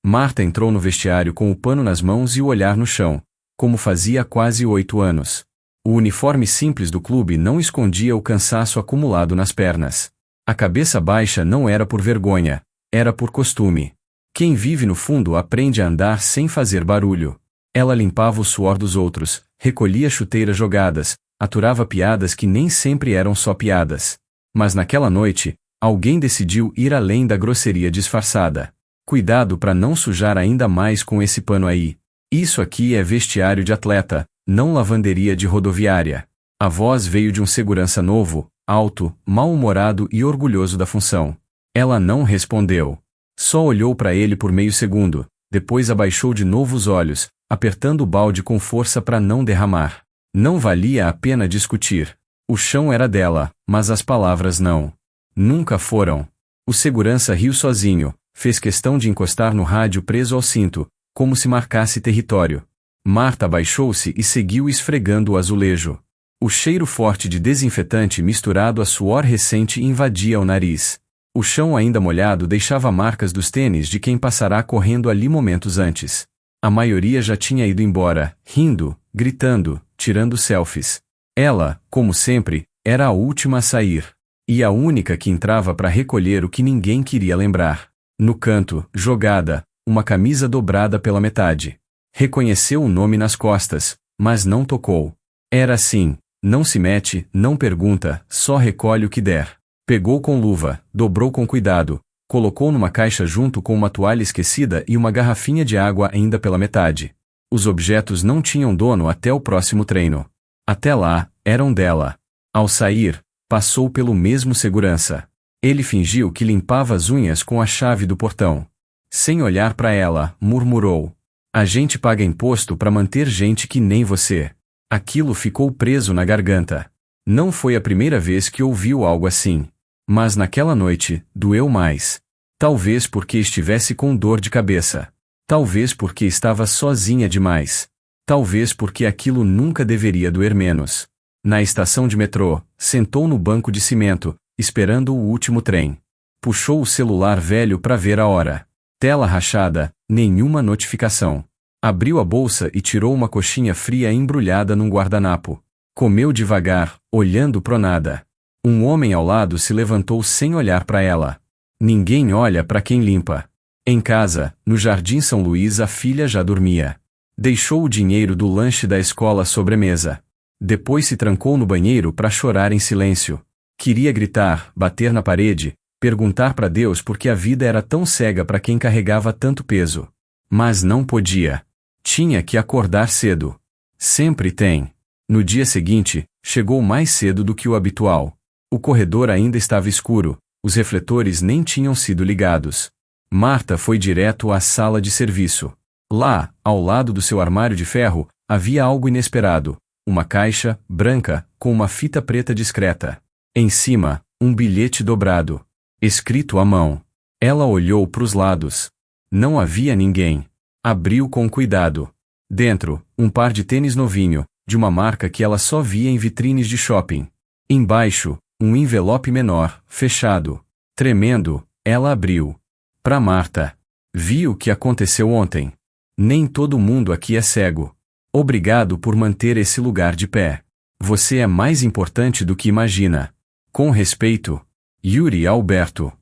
Marta entrou no vestiário com o pano nas mãos e o olhar no chão, como fazia há quase 8 anos. O uniforme simples do clube não escondia o cansaço acumulado nas pernas. A cabeça baixa não era por vergonha, era por costume. Quem vive no fundo aprende a andar sem fazer barulho. Ela limpava o suor dos outros, recolhia chuteiras jogadas, aturava piadas que nem sempre eram só piadas. Mas naquela noite, alguém decidiu ir além da grosseria disfarçada. Cuidado para não sujar ainda mais com esse pano aí. Isso aqui é vestiário de atleta, não lavanderia de rodoviária. A voz veio de um segurança novo, alto, mal-humorado e orgulhoso da função. Ela não respondeu. Só olhou para ele por meio segundo, depois abaixou de novo os olhos, apertando o balde com força para não derramar. Não valia a pena discutir. O chão era dela, mas as palavras não. Nunca foram. O segurança riu sozinho, fez questão de encostar no rádio preso ao cinto, como se marcasse território. Marta abaixou-se e seguiu esfregando o azulejo. O cheiro forte de desinfetante misturado a suor recente invadia o nariz. O chão ainda molhado deixava marcas dos tênis de quem passará correndo ali momentos antes. A maioria já tinha ido embora, rindo, gritando, tirando selfies. Ela, como sempre, era a última a sair. E a única que entrava para recolher o que ninguém queria lembrar. No canto, jogada, uma camisa dobrada pela metade. Reconheceu o nome nas costas, mas não tocou. Era assim, não se mete, não pergunta, só recolhe o que der. Pegou com luva, dobrou com cuidado, colocou numa caixa junto com uma toalha esquecida e uma garrafinha de água ainda pela metade. Os objetos não tinham dono até o próximo treino. Até lá, eram dela. Ao sair, passou pelo mesmo segurança. Ele fingiu que limpava as unhas com a chave do portão. Sem olhar para ela, murmurou: "A gente paga imposto para manter gente que nem você." Aquilo ficou preso na garganta. Não foi a primeira vez que ouviu algo assim. Mas naquela noite, doeu mais. Talvez porque estivesse com dor de cabeça. Talvez porque estava sozinha demais. Talvez porque aquilo nunca deveria doer menos. Na estação de metrô, sentou no banco de cimento, esperando o último trem. Puxou o celular velho para ver a hora. Tela rachada, nenhuma notificação. Abriu a bolsa e tirou uma coxinha fria embrulhada num guardanapo. Comeu devagar, olhando pro nada. Um homem ao lado se levantou sem olhar para ela. Ninguém olha para quem limpa. Em casa, no Jardim São Luís, a filha já dormia. Deixou o dinheiro do lanche da escola sobre a mesa. Depois se trancou no banheiro para chorar em silêncio. Queria gritar, bater na parede, perguntar para Deus por que a vida era tão cega para quem carregava tanto peso. Mas não podia. Tinha que acordar cedo. Sempre tem. No dia seguinte, chegou mais cedo do que o habitual. O corredor ainda estava escuro, os refletores nem tinham sido ligados. Marta foi direto à sala de serviço. Lá, ao lado do seu armário de ferro, havia algo inesperado. Uma caixa, branca, com uma fita preta discreta. Em cima, um bilhete dobrado. Escrito à mão. Ela olhou para os lados. Não havia ninguém. Abriu com cuidado. Dentro, um par de tênis novinho, de uma marca que ela só via em vitrines de shopping. Embaixo, um envelope menor, fechado. Tremendo, ela abriu. Para Marta. Vi o que aconteceu ontem. Nem todo mundo aqui é cego. Obrigado por manter esse lugar de pé. Você é mais importante do que imagina. Com respeito, Yuri Alberto.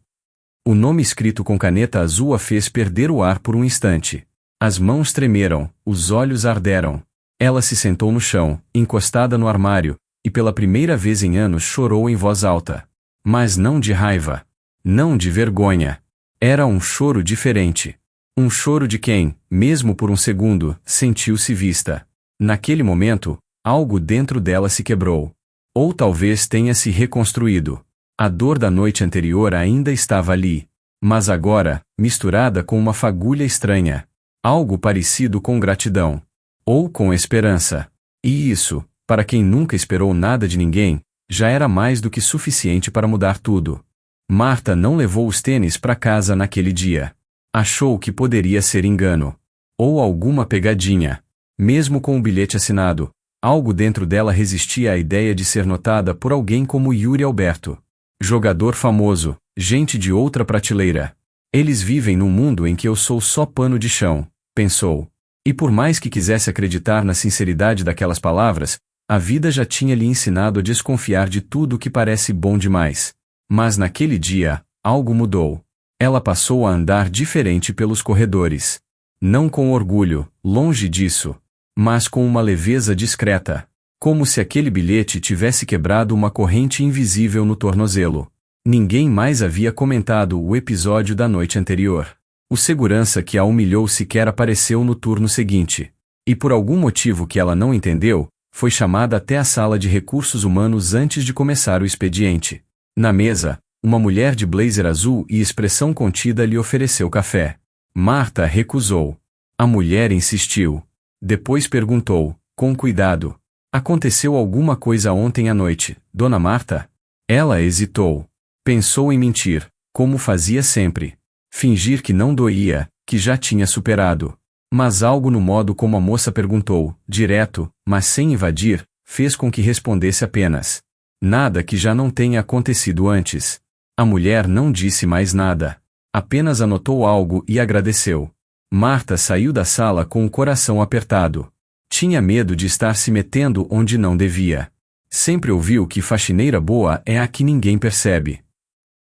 O nome escrito com caneta azul a fez perder o ar por um instante. As mãos tremeram, os olhos arderam. Ela se sentou no chão, encostada no armário, e pela primeira vez em anos chorou em voz alta. Mas não de raiva. Não de vergonha. Era um choro diferente. Um choro de quem, mesmo por um segundo, sentiu-se vista. Naquele momento, algo dentro dela se quebrou. Ou talvez tenha se reconstruído. A dor da noite anterior ainda estava ali. Mas agora, misturada com uma fagulha estranha. Algo parecido com gratidão. Ou com esperança. E isso, para quem nunca esperou nada de ninguém, já era mais do que suficiente para mudar tudo. Marta não levou os tênis para casa naquele dia. Achou que poderia ser engano. Ou alguma pegadinha. Mesmo com o bilhete assinado, algo dentro dela resistia à ideia de ser notada por alguém como Yuri Alberto. Jogador famoso, gente de outra prateleira. Eles vivem num mundo em que eu sou só pano de chão, pensou. E por mais que quisesse acreditar na sinceridade daquelas palavras, a vida já tinha lhe ensinado a desconfiar de tudo o que parece bom demais. Mas naquele dia, algo mudou. Ela passou a andar diferente pelos corredores. Não com orgulho, longe disso, mas com uma leveza discreta, como se aquele bilhete tivesse quebrado uma corrente invisível no tornozelo. Ninguém mais havia comentado o episódio da noite anterior. O segurança que a humilhou sequer apareceu no turno seguinte. E por algum motivo que ela não entendeu, foi chamada até a sala de recursos humanos antes de começar o expediente. Na mesa, uma mulher de blazer azul e expressão contida lhe ofereceu café. Marta recusou. A mulher insistiu. Depois perguntou, com cuidado: aconteceu alguma coisa ontem à noite, Dona Marta? Ela hesitou. Pensou em mentir, como fazia sempre. Fingir que não doía, que já tinha superado. Mas algo no modo como a moça perguntou, direto, mas sem invadir, fez com que respondesse apenas: nada que já não tenha acontecido antes. A mulher não disse mais nada. Apenas anotou algo e agradeceu. Marta saiu da sala com o coração apertado. Tinha medo de estar se metendo onde não devia. Sempre ouviu que faxineira boa é a que ninguém percebe.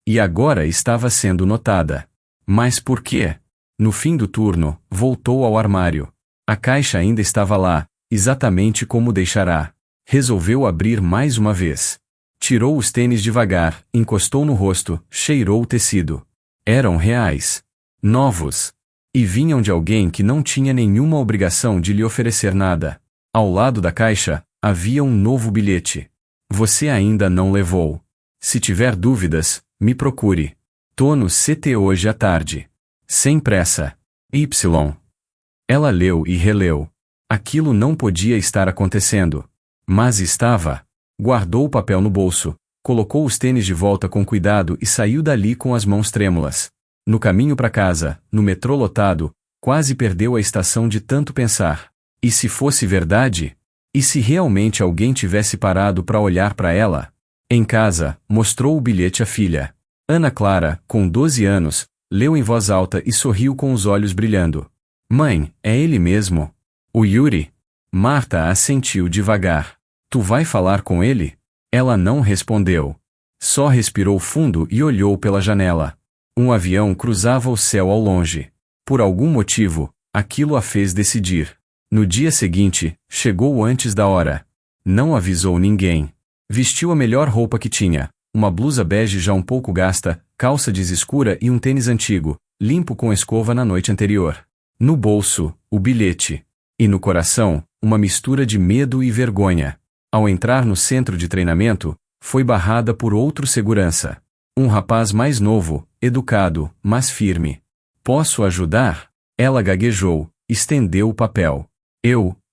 E agora estava sendo notada. Mas por quê? No fim do turno, voltou ao armário. A caixa ainda estava lá, exatamente como deixará. Resolveu abrir mais uma vez. Tirou os tênis devagar, encostou no rosto, cheirou o tecido. Eram reais. Novos. E vinham de alguém que não tinha nenhuma obrigação de lhe oferecer nada. Ao lado da caixa, havia um novo bilhete. Você ainda não levou. Se tiver dúvidas, me procure. Tô no CT hoje à tarde. Sem pressa. Y. Ela leu e releu. Aquilo não podia estar acontecendo. Mas estava. Guardou o papel no bolso, colocou os tênis de volta com cuidado e saiu dali com as mãos trêmulas. No caminho para casa, no metrô lotado, quase perdeu a estação de tanto pensar. E se fosse verdade? E se realmente alguém tivesse parado para olhar para ela? Em casa, mostrou o bilhete à filha. Ana Clara, com 12 anos, leu em voz alta e sorriu com os olhos brilhando. Mãe, é ele mesmo? O Yuri? Marta assentiu devagar. Tu vai falar com ele? Ela não respondeu. Só respirou fundo e olhou pela janela. Um avião cruzava o céu ao longe. Por algum motivo, aquilo a fez decidir. No dia seguinte, chegou antes da hora. Não avisou ninguém. Vestiu a melhor roupa que tinha. Uma blusa bege já um pouco gasta, calça jeans escura e um tênis antigo, limpo com escova na noite anterior. No bolso, o bilhete. E no coração, uma mistura de medo e vergonha. Ao entrar no centro de treinamento, foi barrada por outro segurança. Um rapaz mais novo, educado, mas firme. Posso ajudar? Ela gaguejou, estendeu o papel.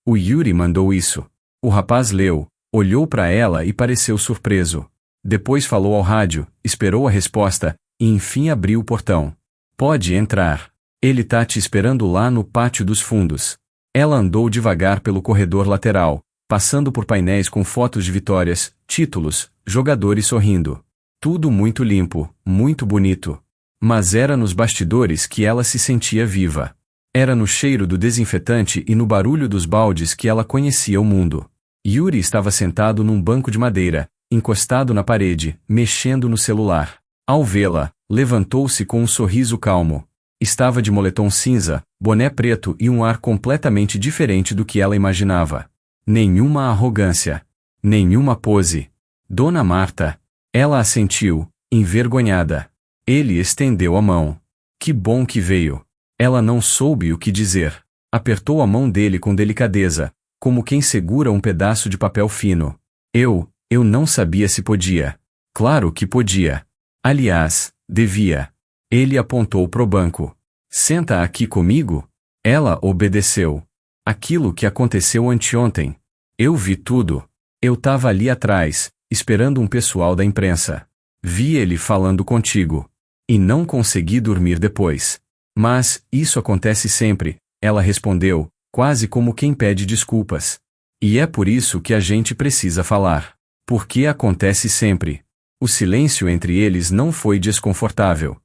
O Yuri mandou isso. O rapaz leu, olhou para ela e pareceu surpreso. Depois falou ao rádio, esperou a resposta, e enfim abriu o portão. Pode entrar. Ele tá te esperando lá no pátio dos fundos. Ela andou devagar pelo corredor lateral, passando por painéis com fotos de vitórias, títulos, jogadores sorrindo. Tudo muito limpo, muito bonito. Mas era nos bastidores que ela se sentia viva. Era no cheiro do desinfetante e no barulho dos baldes que ela conhecia o mundo. Yuri estava sentado num banco de madeira, encostado na parede, mexendo no celular. Ao vê-la, levantou-se com um sorriso calmo. Estava de moletom cinza, boné preto e um ar completamente diferente do que ela imaginava. Nenhuma arrogância. Nenhuma pose. Dona Marta. Ela assentiu, envergonhada. Ele estendeu a mão. Que bom que veio. Ela não soube o que dizer. Apertou a mão dele com delicadeza, como quem segura um pedaço de papel fino. Eu não sabia se podia. Claro que podia. Aliás, devia. Ele apontou pro banco. Senta aqui comigo? Ela obedeceu. Aquilo que aconteceu anteontem. Eu vi tudo. Eu tava ali atrás, esperando um pessoal da imprensa. Vi ele falando contigo. E não consegui dormir depois. Mas, isso acontece sempre, ela respondeu, quase como quem pede desculpas. E é por isso que a gente precisa falar. Porque acontece sempre. O silêncio entre eles não foi desconfortável.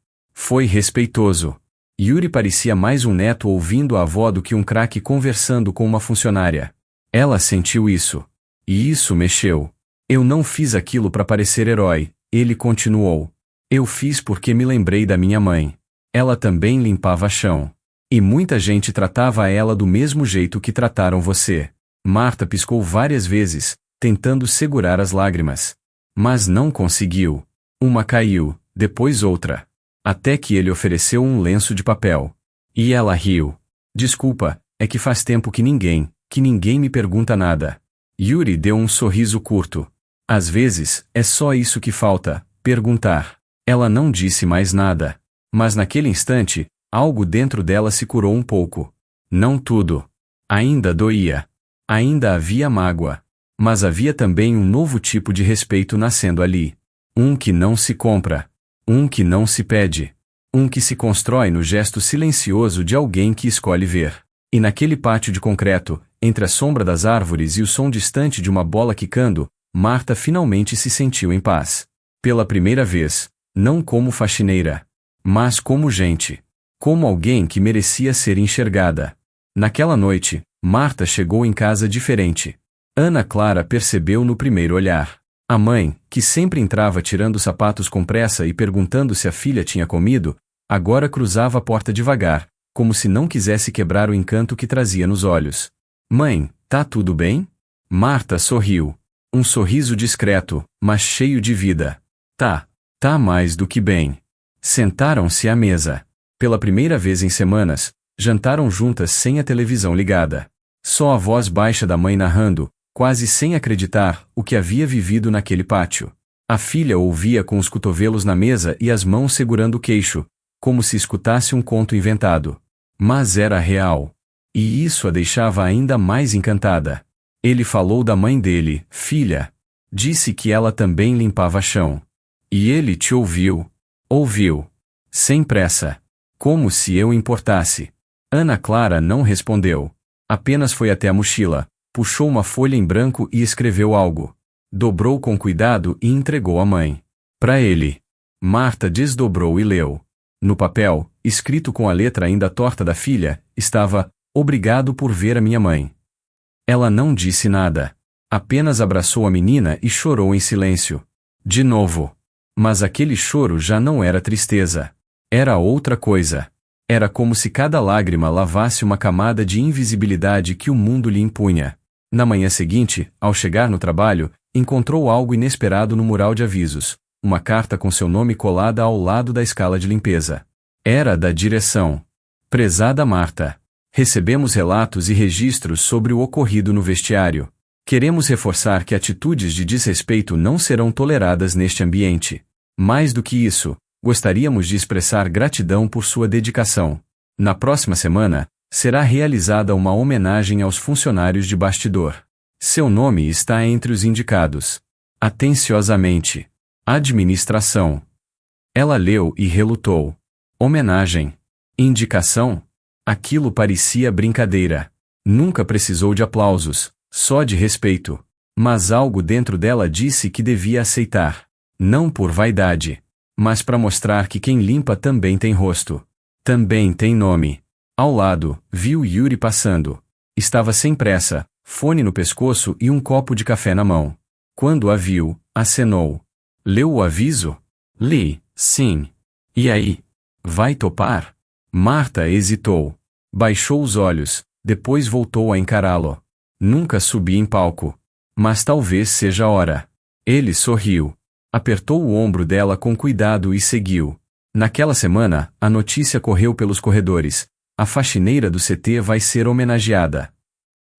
Foi respeitoso. Yuri parecia mais um neto ouvindo a avó do que um craque conversando com uma funcionária. Ela sentiu isso. E isso mexeu. Eu não fiz aquilo para parecer herói, ele continuou. Eu fiz porque me lembrei da minha mãe. Ela também limpava chão. E muita gente tratava ela do mesmo jeito que trataram você. Marta piscou várias vezes, tentando segurar as lágrimas. Mas não conseguiu. Uma caiu, depois outra. Até que ele ofereceu um lenço de papel. E ela riu. Desculpa, é que faz tempo que ninguém me pergunta nada. Yuri deu um sorriso curto. Às vezes, é só isso que falta, perguntar. Ela não disse mais nada. Mas naquele instante, algo dentro dela se curou um pouco. Não tudo. Ainda doía. Ainda havia mágoa. Mas havia também um novo tipo de respeito nascendo ali. Um que não se compra. Um que não se pede. Um que se constrói no gesto silencioso de alguém que escolhe ver. E naquele pátio de concreto, entre a sombra das árvores e o som distante de uma bola quicando, Marta finalmente se sentiu em paz. Pela primeira vez, não como faxineira, mas como gente. Como alguém que merecia ser enxergada. Naquela noite, Marta chegou em casa diferente. Ana Clara percebeu no primeiro olhar. A mãe, que sempre entrava tirando os sapatos com pressa e perguntando se a filha tinha comido, agora cruzava a porta devagar, como se não quisesse quebrar o encanto que trazia nos olhos. Mãe, tá tudo bem? Marta sorriu. Um sorriso discreto, mas cheio de vida. Tá mais do que bem. Sentaram-se à mesa. Pela primeira vez em semanas, jantaram juntas sem a televisão ligada. Só a voz baixa da mãe narrando, quase sem acreditar, o que havia vivido naquele pátio. A filha ouvia com os cotovelos na mesa e as mãos segurando o queixo, como se escutasse um conto inventado. Mas era real. E isso a deixava ainda mais encantada. Ele falou da mãe dele, filha. Disse que ela também limpava chão. E ele te ouviu. Ouviu. Sem pressa. Como se eu importasse. Ana Clara não respondeu. Apenas foi até a mochila, puxou uma folha em branco e escreveu algo. Dobrou com cuidado e entregou à mãe. Para ele. Marta desdobrou e leu. No papel, escrito com a letra ainda torta da filha, estava: Obrigado por ver a minha mãe. Ela não disse nada. Apenas abraçou a menina e chorou em silêncio. De novo. Mas aquele choro já não era tristeza. Era outra coisa. Era como se cada lágrima lavasse uma camada de invisibilidade que o mundo lhe impunha. Na manhã seguinte, ao chegar no trabalho, encontrou algo inesperado no mural de avisos. Uma carta com seu nome colada ao lado da escala de limpeza. Era da direção. Prezada Marta. Recebemos relatos e registros sobre o ocorrido no vestiário. Queremos reforçar que atitudes de desrespeito não serão toleradas neste ambiente. Mais do que isso, gostaríamos de expressar gratidão por sua dedicação. Na próxima semana, será realizada uma homenagem aos funcionários de bastidor. Seu nome está entre os indicados. Atenciosamente. Administração. Ela leu e relutou. Homenagem. Indicação? Aquilo parecia brincadeira. Nunca precisou de aplausos, só de respeito. Mas algo dentro dela disse que devia aceitar. Não por vaidade, mas para mostrar que quem limpa também tem rosto. Também tem nome. Ao lado, viu Yuri passando. Estava sem pressa, fone no pescoço e um copo de café na mão. Quando a viu, acenou. Leu o aviso? Li, sim. E aí? Vai topar? Marta hesitou. Baixou os olhos, depois voltou a encará-lo. Nunca subi em palco. Mas talvez seja a hora. Ele sorriu. Apertou o ombro dela com cuidado e seguiu. Naquela semana, a notícia correu pelos corredores. A faxineira do CT vai ser homenageada.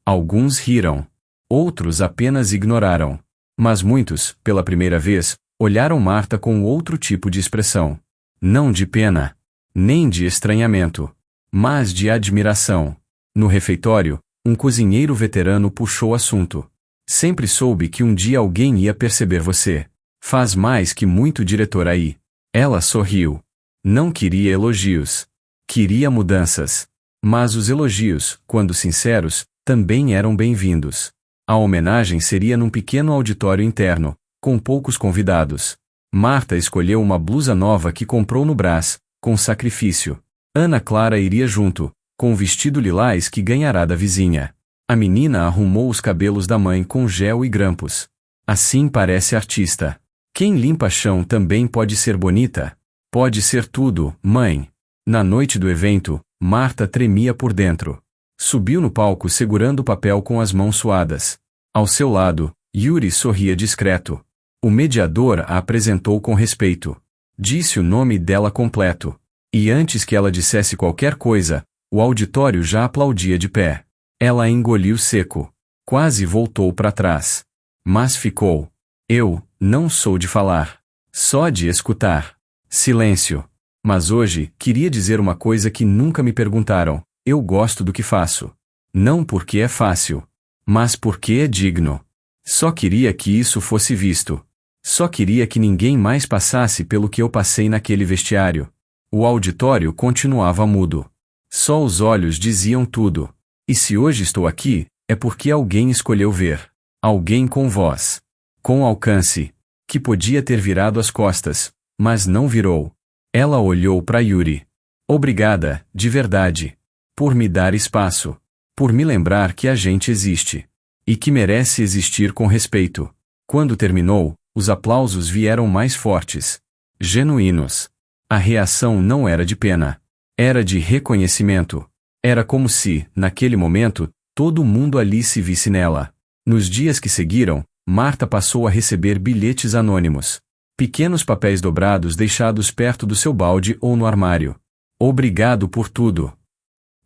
Alguns riram. Outros apenas ignoraram. Mas muitos, pela primeira vez, olharam Marta com outro tipo de expressão. Não de pena. Nem de estranhamento. Mas de admiração. No refeitório, um cozinheiro veterano puxou o assunto. Sempre soube que um dia alguém ia perceber você. Faz mais que muito diretor aí. Ela sorriu. Não queria elogios. Queria mudanças. Mas os elogios, quando sinceros, também eram bem-vindos. A homenagem seria num pequeno auditório interno, com poucos convidados. Marta escolheu uma blusa nova que comprou no Brás, com sacrifício. Ana Clara iria junto, com o vestido lilás que ganhará da vizinha. A menina arrumou os cabelos da mãe com gel e grampos. Assim parece artista. Quem limpa chão também pode ser bonita? Pode ser tudo, mãe. Na noite do evento, Marta tremia por dentro. Subiu no palco segurando o papel com as mãos suadas. Ao seu lado, Yuri sorria discreto. O mediador a apresentou com respeito. Disse o nome dela completo. E antes que ela dissesse qualquer coisa, o auditório já aplaudia de pé. Ela engoliu seco. Quase voltou para trás. Mas ficou. Eu não sou de falar. Só de escutar. Silêncio. Mas hoje, queria dizer uma coisa que nunca me perguntaram. Eu gosto do que faço. Não porque é fácil. Mas porque é digno. Só queria que isso fosse visto. Só queria que ninguém mais passasse pelo que eu passei naquele vestiário. O auditório continuava mudo. Só os olhos diziam tudo. E se hoje estou aqui, é porque alguém escolheu ver. Alguém com voz. Com alcance. Que podia ter virado as costas, mas não virou. Ela olhou para Yuri. Obrigada, de verdade. Por me dar espaço. Por me lembrar que a gente existe. E que merece existir com respeito. Quando terminou, os aplausos vieram mais fortes. Genuínos. A reação não era de pena. Era de reconhecimento. Era como se, naquele momento, todo mundo ali se visse nela. Nos dias que seguiram, Marta passou a receber bilhetes anônimos. Pequenos papéis dobrados deixados perto do seu balde ou no armário. Obrigado por tudo.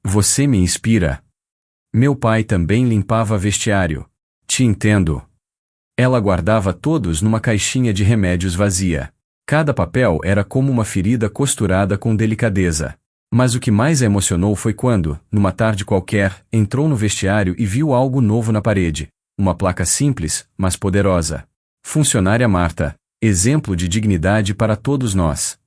Você me inspira. Meu pai também limpava vestiário. Te entendo. Ela guardava todos numa caixinha de remédios vazia. Cada papel era como uma ferida costurada com delicadeza. Mas o que mais a emocionou foi quando, numa tarde qualquer, entrou no vestiário e viu algo novo na parede. Uma placa simples, mas poderosa. Funcionária Marta. Exemplo de dignidade para todos nós.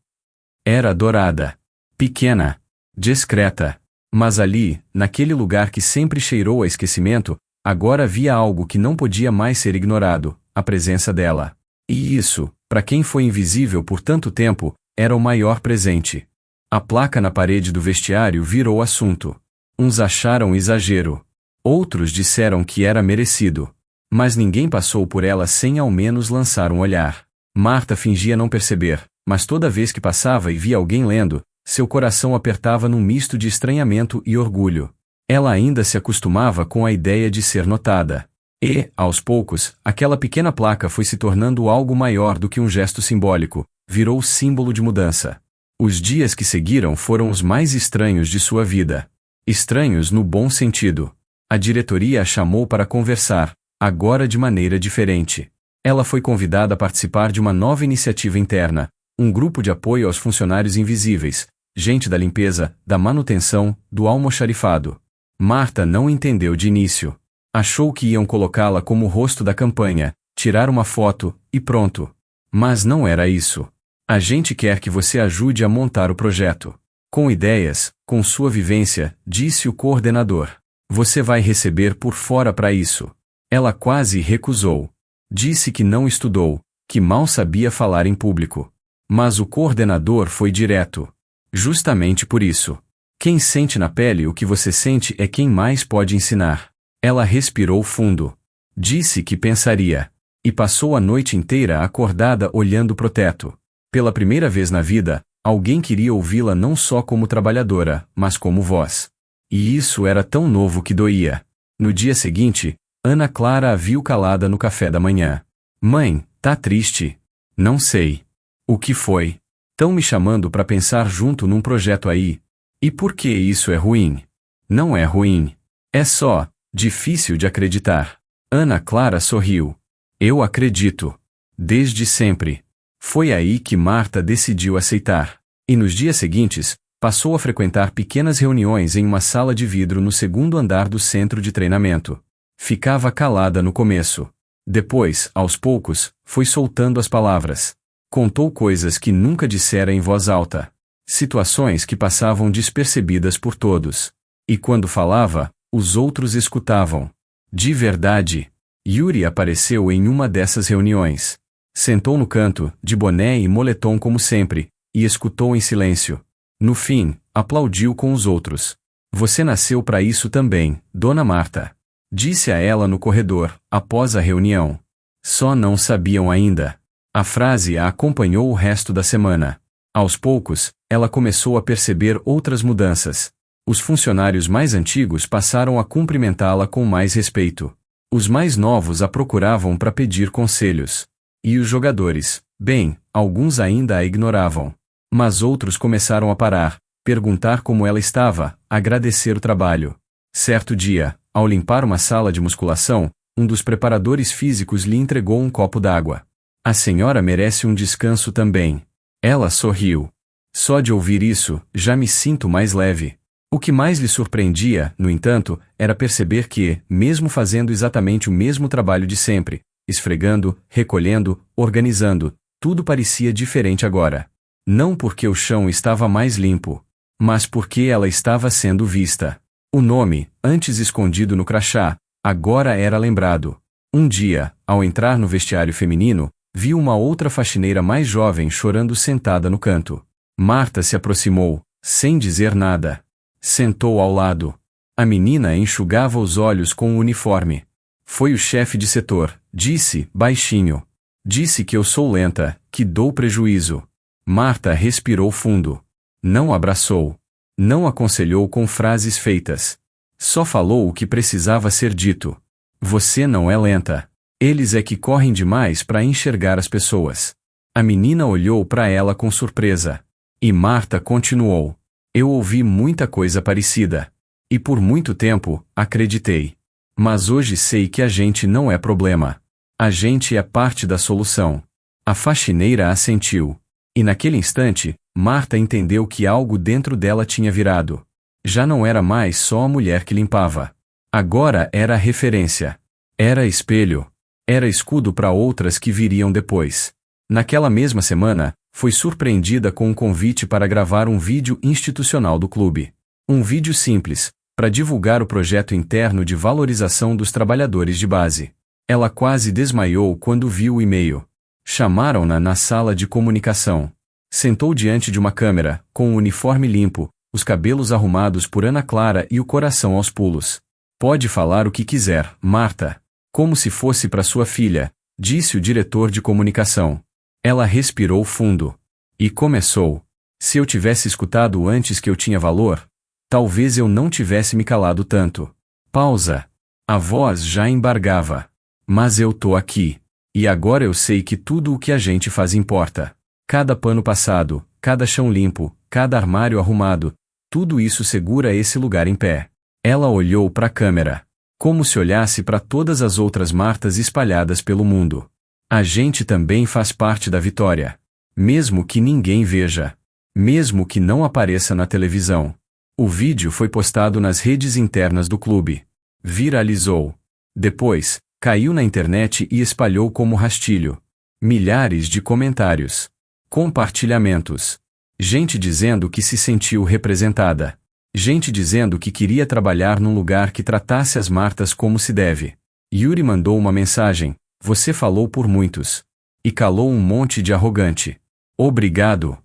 Era dourada. Pequena. Discreta. Mas ali, naquele lugar que sempre cheirou a esquecimento, agora havia algo que não podia mais ser ignorado, a presença dela. E isso, para quem foi invisível por tanto tempo, era o maior presente. A placa na parede do vestiário virou assunto. Uns acharam exagero. Outros disseram que era merecido. Mas ninguém passou por ela sem ao menos lançar um olhar. Marta fingia não perceber, mas toda vez que passava e via alguém lendo, seu coração apertava num misto de estranhamento e orgulho. Ela ainda se acostumava com a ideia de ser notada. E, aos poucos, aquela pequena placa foi se tornando algo maior do que um gesto simbólico, virou símbolo de mudança. Os dias que seguiram foram os mais estranhos de sua vida. Estranhos no bom sentido. A diretoria a chamou para conversar, agora de maneira diferente. Ela foi convidada a participar de uma nova iniciativa interna, um grupo de apoio aos funcionários invisíveis, gente da limpeza, da manutenção, do almoxarifado. Marta não entendeu de início. Achou que iam colocá-la como o rosto da campanha, tirar uma foto, e pronto. Mas não era isso. A gente quer que você ajude a montar o projeto. Com ideias, com sua vivência, disse o coordenador. Você vai receber por fora para isso. Ela quase recusou. Disse que não estudou, que mal sabia falar em público. Mas o coordenador foi direto. Justamente por isso. Quem sente na pele o que você sente é quem mais pode ensinar. Ela respirou fundo. Disse que pensaria. E passou a noite inteira acordada olhando pro teto. Pela primeira vez na vida, alguém queria ouvi-la não só como trabalhadora, mas como voz. E isso era tão novo que doía. No dia seguinte, Ana Clara a viu calada no café da manhã. Mãe, tá triste? Não sei. O que foi? Tão me chamando para pensar junto num projeto aí. E por que isso é ruim? Não é ruim. É só difícil de acreditar. Ana Clara sorriu. Eu acredito. Desde sempre. Foi aí que Marta decidiu aceitar. E nos dias seguintes, passou a frequentar pequenas reuniões em uma sala de vidro no segundo andar do centro de treinamento. Ficava calada no começo. Depois, aos poucos, foi soltando as palavras. Contou coisas que nunca dissera em voz alta. Situações que passavam despercebidas por todos. E quando falava, os outros escutavam. De verdade. Yuri apareceu em uma dessas reuniões. Sentou no canto, de boné e moletom como sempre, e escutou em silêncio. No fim, aplaudiu com os outros. Você nasceu para isso também, Dona Marta. Disse a ela no corredor, após a reunião. Só não sabiam ainda. A frase a acompanhou o resto da semana. Aos poucos, ela começou a perceber outras mudanças. Os funcionários mais antigos passaram a cumprimentá-la com mais respeito. Os mais novos a procuravam para pedir conselhos. E os jogadores, bem, alguns ainda a ignoravam. Mas outros começaram a parar, perguntar como ela estava, agradecer o trabalho. Certo dia, ao limpar uma sala de musculação, um dos preparadores físicos lhe entregou um copo d'água. A senhora merece um descanso também. Ela sorriu. Só de ouvir isso, já me sinto mais leve. O que mais lhe surpreendia, no entanto, era perceber que, mesmo fazendo exatamente o mesmo trabalho de sempre, esfregando, recolhendo, organizando, tudo parecia diferente agora. Não porque o chão estava mais limpo, mas porque ela estava sendo vista. O nome, antes escondido no crachá, agora era lembrado. Um dia, ao entrar no vestiário feminino, viu uma outra faxineira mais jovem chorando sentada no canto. Marta se aproximou, sem dizer nada. Sentou ao lado. A menina enxugava os olhos com o uniforme. Foi o chefe de setor, disse, baixinho. Disse que eu sou lenta, que dou prejuízo. Marta respirou fundo. Não abraçou. Não aconselhou com frases feitas. Só falou o que precisava ser dito. Você não é lenta. Eles é que correm demais para enxergar as pessoas. A menina olhou para ela com surpresa. E Marta continuou. Eu ouvi muita coisa parecida. E por muito tempo, acreditei. Mas hoje sei que a gente não é problema. A gente é parte da solução. A faxineira assentiu. E naquele instante, Marta entendeu que algo dentro dela tinha virado. Já não era mais só a mulher que limpava. Agora era a referência. Era espelho. Era escudo para outras que viriam depois. Naquela mesma semana, foi surpreendida com um convite para gravar um vídeo institucional do clube. Um vídeo simples, para divulgar o projeto interno de valorização dos trabalhadores de base. Ela quase desmaiou quando viu o e-mail. Chamaram-na na sala de comunicação. Sentou diante de uma câmera, com o uniforme limpo, os cabelos arrumados por Ana Clara e o coração aos pulos. Pode falar o que quiser, Marta. Como se fosse para sua filha, disse o diretor de comunicação. Ela respirou fundo. E começou. Se eu tivesse escutado antes que eu tinha valor, talvez eu não tivesse me calado tanto. Pausa. A voz já embargava. Mas eu tô aqui. E agora eu sei que tudo o que a gente faz importa. Cada pano passado, cada chão limpo, cada armário arrumado, tudo isso segura esse lugar em pé. Ela olhou para a câmera. Como se olhasse para todas as outras Martas espalhadas pelo mundo. A gente também faz parte da vitória. Mesmo que ninguém veja. Mesmo que não apareça na televisão. O vídeo foi postado nas redes internas do clube. Viralizou. Depois, caiu na internet e espalhou como rastilho. Milhares de comentários. Compartilhamentos. Gente dizendo que se sentiu representada. Gente dizendo que queria trabalhar num lugar que tratasse as Martas como se deve. Yuri mandou uma mensagem. Você falou por muitos. E calou um monte de arrogante. Obrigado.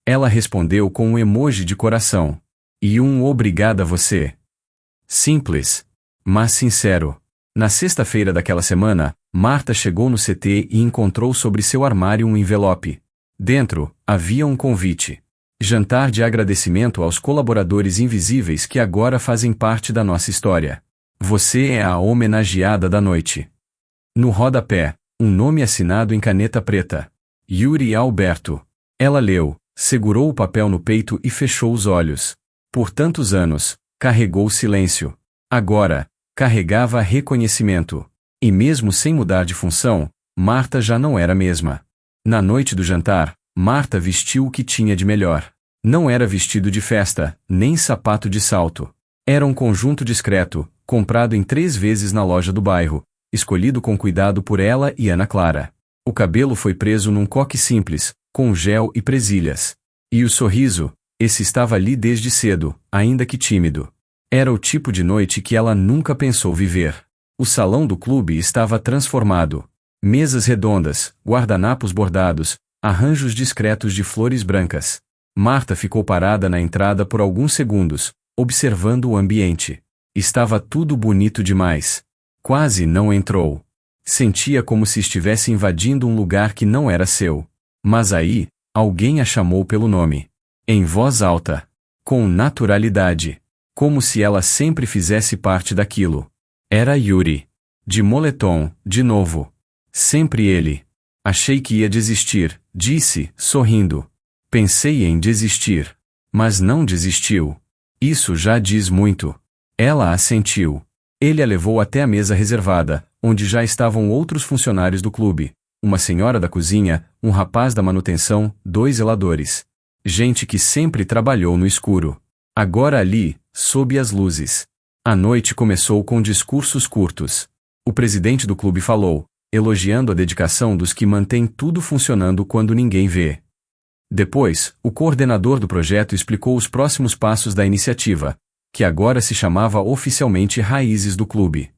Ela respondeu com um emoji de coração. E um obrigada você. Simples. Mas sincero. Na sexta-feira daquela semana, Marta chegou no CT e encontrou sobre seu armário um envelope. Dentro, havia um convite. Jantar de agradecimento aos colaboradores invisíveis que agora fazem parte da nossa história. Você é a homenageada da noite. No rodapé, um nome assinado em caneta preta. Yuri Alberto. Ela leu, segurou o papel no peito e fechou os olhos. Por tantos anos, carregou silêncio. Agora, carregava reconhecimento. E mesmo sem mudar de função, Marta já não era a mesma. Na noite do jantar, Marta vestiu o que tinha de melhor. Não era vestido de festa, nem sapato de salto. Era um conjunto discreto, comprado em 3 vezes na loja do bairro, escolhido com cuidado por ela e Ana Clara. O cabelo foi preso num coque simples, com gel e presilhas. E o sorriso, esse estava ali desde cedo, ainda que tímido. Era o tipo de noite que ela nunca pensou viver. O salão do clube estava transformado. Mesas redondas, guardanapos bordados, arranjos discretos de flores brancas. Marta ficou parada na entrada por alguns segundos, observando o ambiente. Estava tudo bonito demais. Quase não entrou. Sentia como se estivesse invadindo um lugar que não era seu. Mas aí, alguém a chamou pelo nome. Em voz alta. Com naturalidade. Como se ela sempre fizesse parte daquilo. Era Yuri. De moletom, de novo. Sempre ele. Achei que ia desistir, disse, sorrindo. Pensei em desistir. Mas não desistiu. Isso já diz muito. Ela assentiu. Ele a levou até a mesa reservada, onde já estavam outros funcionários do clube. Uma senhora da cozinha, um rapaz da manutenção, 2 zeladores. Gente que sempre trabalhou no escuro. Agora ali, sob as luzes. A noite começou com discursos curtos. O presidente do clube falou, elogiando a dedicação dos que mantêm tudo funcionando quando ninguém vê. Depois, o coordenador do projeto explicou os próximos passos da iniciativa, que agora se chamava oficialmente Raízes do Clube.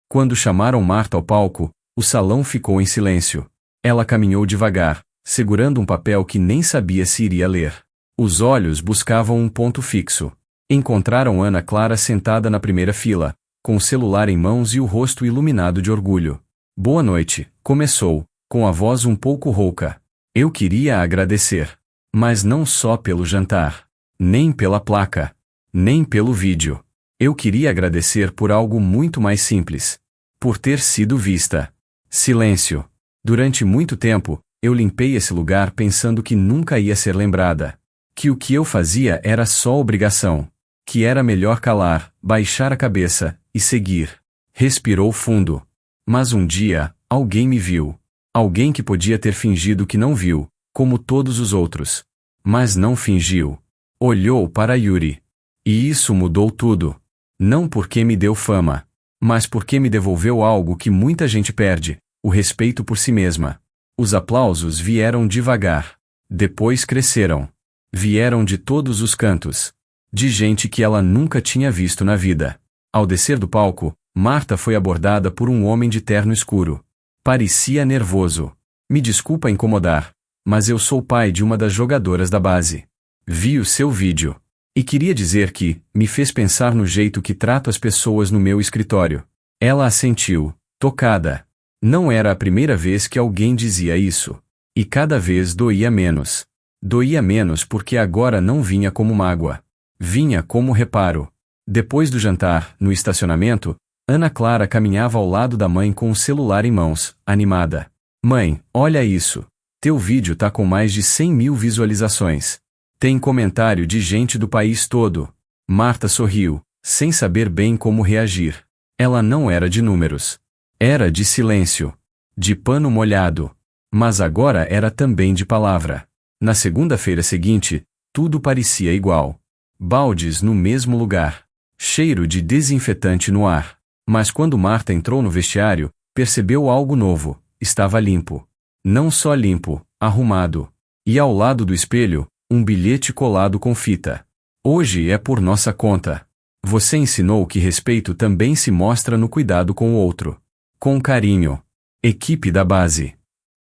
Quando chamaram Marta ao palco, o salão ficou em silêncio. Ela caminhou devagar, segurando um papel que nem sabia se iria ler. Os olhos buscavam um ponto fixo. Encontraram Ana Clara sentada na primeira fila, com o celular em mãos e o rosto iluminado de orgulho. Boa noite, começou, com a voz um pouco rouca. Eu queria agradecer. Mas não só pelo jantar. Nem pela placa. Nem pelo vídeo. Eu queria agradecer por algo muito mais simples. Por ter sido vista. Silêncio. Durante muito tempo, eu limpei esse lugar pensando que nunca ia ser lembrada. Que o que eu fazia era só obrigação. Que era melhor calar, baixar a cabeça, e seguir. Respirou fundo. Mas um dia, alguém me viu. Alguém que podia ter fingido que não viu, como todos os outros. Mas não fingiu. Olhou para Yuri. E isso mudou tudo. Não porque me deu fama, mas porque me devolveu algo que muita gente perde, o respeito por si mesma. Os aplausos vieram devagar. Depois cresceram. Vieram de todos os cantos. De gente que ela nunca tinha visto na vida. Ao descer do palco, Marta foi abordada por um homem de terno escuro. Parecia nervoso. Me desculpa incomodar, mas eu sou pai de uma das jogadoras da base. Vi o seu vídeo. E queria dizer que, me fez pensar no jeito que trato as pessoas no meu escritório. Ela assentiu, tocada. Não era a primeira vez que alguém dizia isso. E cada vez doía menos. Doía menos porque agora não vinha como mágoa. Vinha como reparo. Depois do jantar, no estacionamento, Ana Clara caminhava ao lado da mãe com o celular em mãos, animada. Mãe, olha isso. Teu vídeo tá com mais de 100.000 visualizações. Tem comentário de gente do país todo. Marta sorriu, sem saber bem como reagir. Ela não era de números. Era de silêncio. De pano molhado. Mas agora era também de palavra. Na segunda-feira seguinte, tudo parecia igual. Baldes no mesmo lugar. Cheiro de desinfetante no ar. Mas quando Marta entrou no vestiário, percebeu algo novo. Estava limpo. Não só limpo, arrumado. E ao lado do espelho, um bilhete colado com fita. Hoje é por nossa conta. Você ensinou que respeito também se mostra no cuidado com o outro. Com carinho. Equipe da base.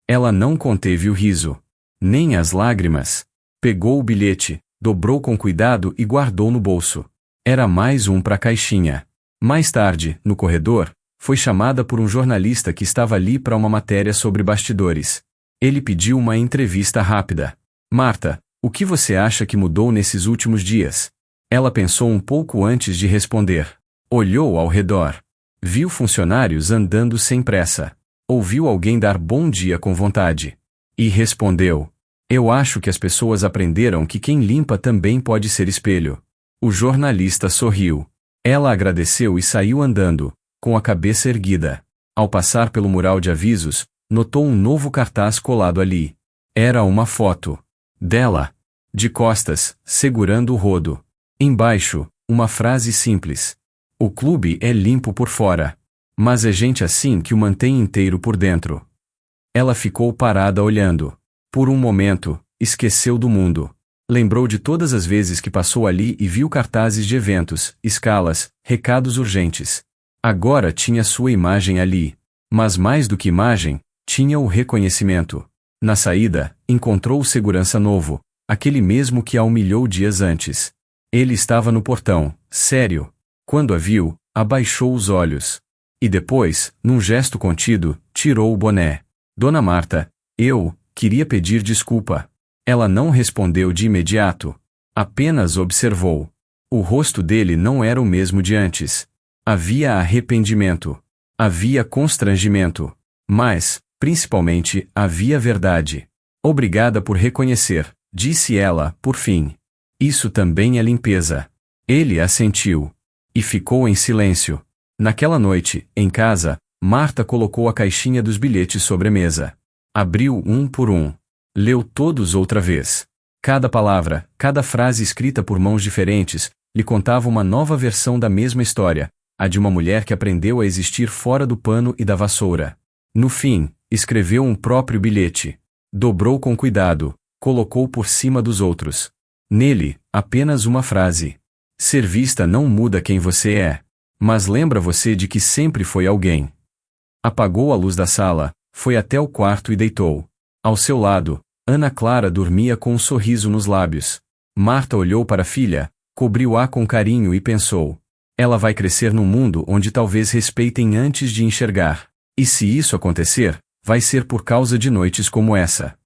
Ela não conteve o riso. Nem as lágrimas. Pegou o bilhete, dobrou com cuidado e guardou no bolso. Era mais um para a caixinha. Mais tarde, no corredor, foi chamada por um jornalista que estava ali para uma matéria sobre bastidores. Ele pediu uma entrevista rápida. Marta, o que você acha que mudou nesses últimos dias? Ela pensou um pouco antes de responder. Olhou ao redor. Viu funcionários andando sem pressa. Ouviu alguém dar bom dia com vontade. E respondeu. Eu acho que as pessoas aprenderam que quem limpa também pode ser espelho. O jornalista sorriu. Ela agradeceu e saiu andando, com a cabeça erguida. Ao passar pelo mural de avisos, notou um novo cartaz colado ali. Era uma foto. Dela. De costas, segurando o rodo. Embaixo, uma frase simples. O clube é limpo por fora. Mas é gente assim que o mantém inteiro por dentro. Ela ficou parada olhando. Por um momento, esqueceu do mundo. Lembrou de todas as vezes que passou ali e viu cartazes de eventos, escalas, recados urgentes. Agora tinha sua imagem ali. Mas mais do que imagem, tinha o reconhecimento. Na saída, encontrou o segurança novo, Aquele mesmo que a humilhou dias antes. Ele estava no portão, sério. Quando a viu, abaixou os olhos. E depois, num gesto contido, tirou o boné. Dona Marta, eu queria pedir desculpa. Ela não respondeu de imediato. Apenas observou. O rosto dele não era o mesmo de antes. Havia arrependimento. Havia constrangimento. Mas, principalmente, havia verdade. Obrigada por reconhecer, disse ela, por fim. Isso também é limpeza. Ele assentiu. E ficou em silêncio. Naquela noite, em casa, Marta colocou a caixinha dos bilhetes sobre a mesa. Abriu um por um. Leu todos outra vez. Cada palavra, cada frase escrita por mãos diferentes, lhe contava uma nova versão da mesma história, a de uma mulher que aprendeu a existir fora do pano e da vassoura. No fim, escreveu um próprio bilhete. Dobrou com cuidado, colocou por cima dos outros. Nele, apenas uma frase. Ser vista não muda quem você é, mas lembra você de que sempre foi alguém. Apagou a luz da sala, foi até o quarto e deitou. Ao seu lado, Ana Clara dormia com um sorriso nos lábios. Marta olhou para a filha, cobriu-a com carinho e pensou. Ela vai crescer num mundo onde talvez respeitem antes de enxergar. E se isso acontecer, vai ser por causa de noites como essa.